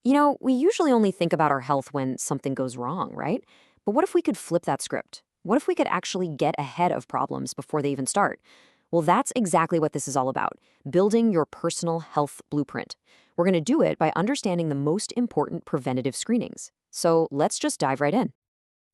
We usually only think about our health when something goes wrong, right? But what if we could flip that script? What if we could actually get ahead of problems before they even start? Well, that's exactly what this is all about, building your personal health blueprint. We're going to do it by understanding the most important preventative screenings. So let's just dive right in.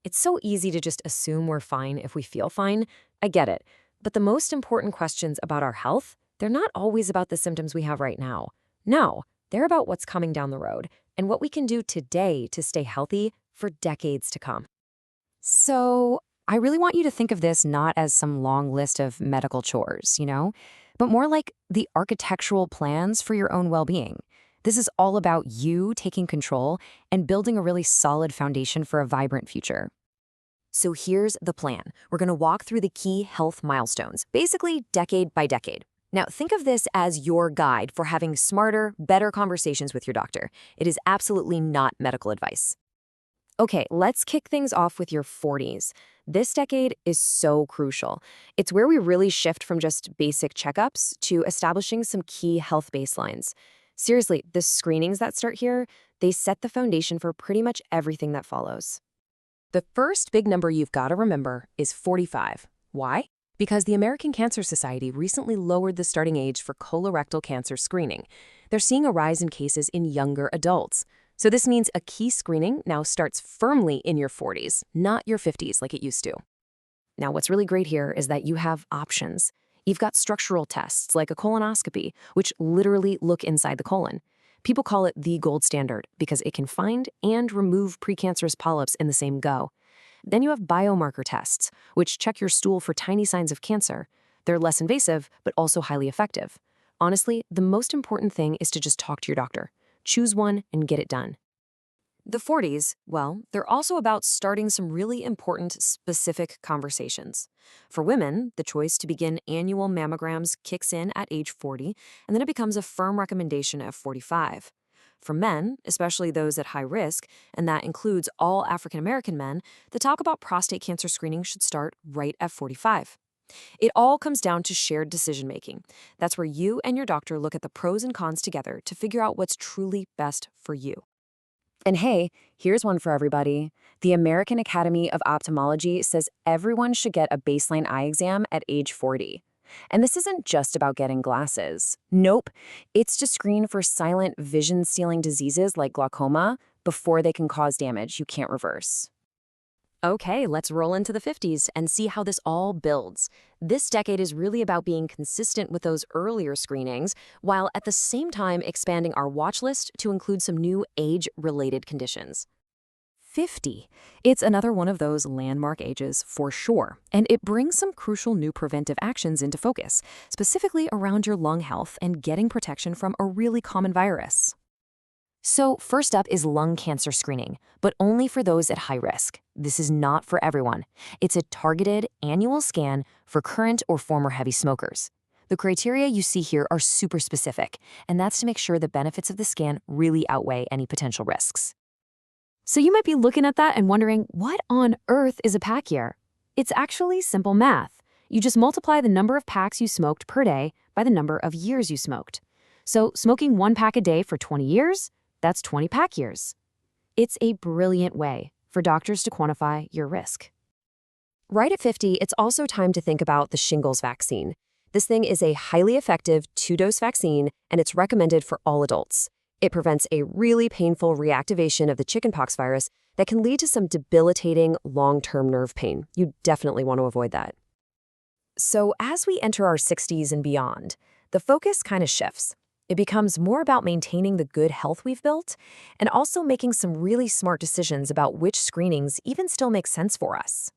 It's so easy to just assume we're fine if we feel fine. I get it. But the most important questions about our health, they're not always about the symptoms we have right now. No, they're about what's coming down the road and what we can do today to stay healthy for decades to come. So, I really want you to think of this not as some long list of medical chores, but more like the architectural plans for your own well being. This is all about you taking control and building a really solid foundation for a vibrant future. So here's the plan. We're going to walk through the key health milestones, basically decade by decade. Now, think of this as your guide for having smarter, better conversations with your doctor. It is absolutely not medical advice. Okay, let's kick things off with your 40s. This decade is so crucial. It's where we really shift from just basic checkups to establishing some key health baselines. Seriously, the screenings that start here, they set the foundation for pretty much everything that follows. The first big number you've got to remember is 45. Why? Because the American Cancer Society recently lowered the starting age for colorectal cancer screening. They're seeing a rise in cases in younger adults. So this means a key screening now starts firmly in your 40s, not your 50s like it used to. Now, what's really great here is that you have options. You've got structural tests like a colonoscopy, which literally look inside the colon. People call it the gold standard because it can find and remove precancerous polyps in the same go. Then you have biomarker tests, which check your stool for tiny signs of cancer. They're less invasive, but also highly effective. Honestly, the most important thing is to just talk to your doctor. Choose one and get it done. The 40s, well, they're also about starting some really important specific conversations. For women, the choice to begin annual mammograms kicks in at age 40, and then it becomes a firm recommendation at 45. For men, especially those at high risk, and that includes all African American men, the talk about prostate cancer screening should start right at 45. It all comes down to shared decision making. That's where you and your doctor look at the pros and cons together to figure out what's truly best for you. And hey, here's one for everybody. The American Academy of Ophthalmology says everyone should get a baseline eye exam at age 40. And this isn't just about getting glasses. Nope, it's to screen for silent vision-stealing diseases like glaucoma before they can cause damage you can't reverse. Okay, let's roll into the 50s and see how this all builds. This decade is really about being consistent with those earlier screenings, while at the same time expanding our watch list to include some new age-related conditions. 50. It's another one of those landmark ages for sure, and it brings some crucial new preventive actions into focus, specifically around your lung health and getting protection from a really common virus. So first up is lung cancer screening, but only for those at high risk. This is not for everyone. It's a targeted annual scan for current or former heavy smokers. The criteria you see here are super specific, and that's to make sure the benefits of the scan really outweigh any potential risks. So you might be looking at that and wondering, what on earth is a pack year? It's actually simple math. You just multiply the number of packs you smoked per day by the number of years you smoked. So smoking 1 pack a day for 20 years, that's 20 pack years. It's a brilliant way for doctors to quantify your risk. Right at 50, it's also time to think about the shingles vaccine. This thing is a highly effective 2-dose vaccine, and it's recommended for all adults. It prevents a really painful reactivation of the chickenpox virus that can lead to some debilitating long-term nerve pain. You definitely want to avoid that. So as we enter our 60s and beyond, the focus kind of shifts. It becomes more about maintaining the good health we've built and also making some really smart decisions about which screenings even still make sense for us.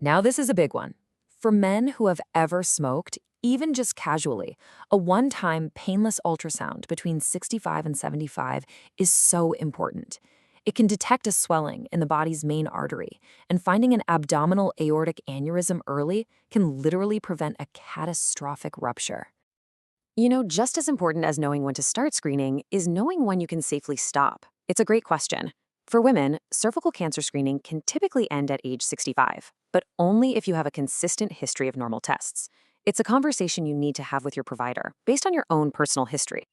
Now this is a big one. For men who have ever smoked, even just casually, a one-time painless ultrasound between 65 and 75 is so important. It can detect a swelling in the body's main artery, and finding an abdominal aortic aneurysm early can literally prevent a catastrophic rupture. Just as important as knowing when to start screening is knowing when you can safely stop. It's a great question. For women, cervical cancer screening can typically end at age 65, but only if you have a consistent history of normal tests. It's a conversation you need to have with your provider based on your own personal history.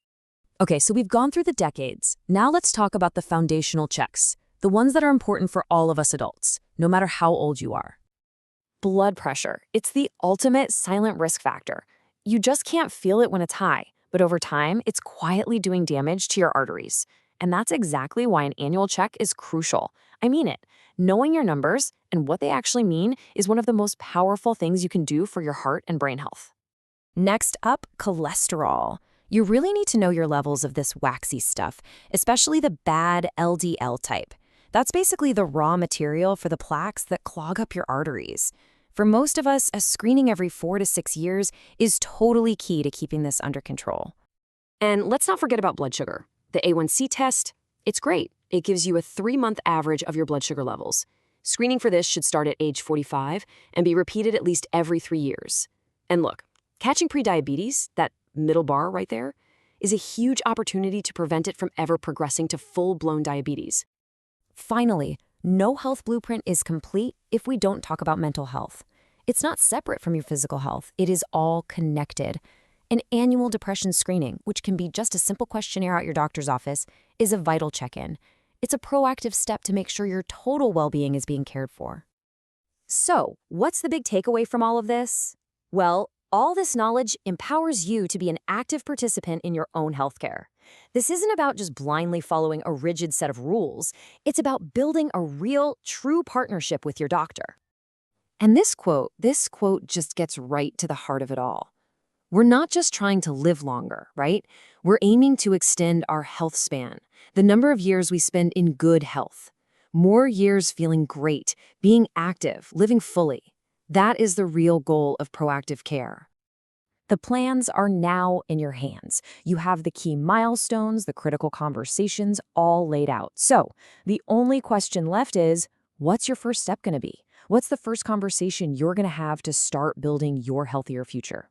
Okay, so we've gone through the decades. Now let's talk about the foundational checks, the ones that are important for all of us adults, no matter how old you are. Blood pressure. It's the ultimate silent risk factor. You just can't feel it when it's high, but over time, it's quietly doing damage to your arteries. And that's exactly why an annual check is crucial. I mean it. Knowing your numbers and what they actually mean is one of the most powerful things you can do for your heart and brain health. Next up, cholesterol. You really need to know your levels of this waxy stuff, especially the bad LDL type. That's basically the raw material for the plaques that clog up your arteries. For most of us, a screening every 4 to 6 years is totally key to keeping this under control. And let's not forget about blood sugar. The A1C test, it's great. It gives you a 3-month average of your blood sugar levels. Screening for this should start at age 45 and be repeated at least every 3 years. And look, catching prediabetes, that middle bar right there, is a huge opportunity to prevent it from ever progressing to full-blown diabetes. Finally, no health blueprint is complete if we don't talk about mental health. It's not separate from your physical health. It is all connected. An annual depression screening, which can be just a simple questionnaire at your doctor's office, is a vital check-in. It's a proactive step to make sure your total well-being is being cared for. So, what's the big takeaway from all of this? Well, all this knowledge empowers you to be an active participant in your own healthcare. This isn't about just blindly following a rigid set of rules. It's about building a real, true partnership with your doctor. And this quote just gets right to the heart of it all. We're not just trying to live longer, right? We're aiming to extend our health span, the number of years we spend in good health. More years feeling great, being active, living fully. That is the real goal of proactive care. The plans are now in your hands. You have the key milestones, the critical conversations all laid out. So the only question left is, what's your first step going to be? What's the first conversation you're going to have to start building your healthier future?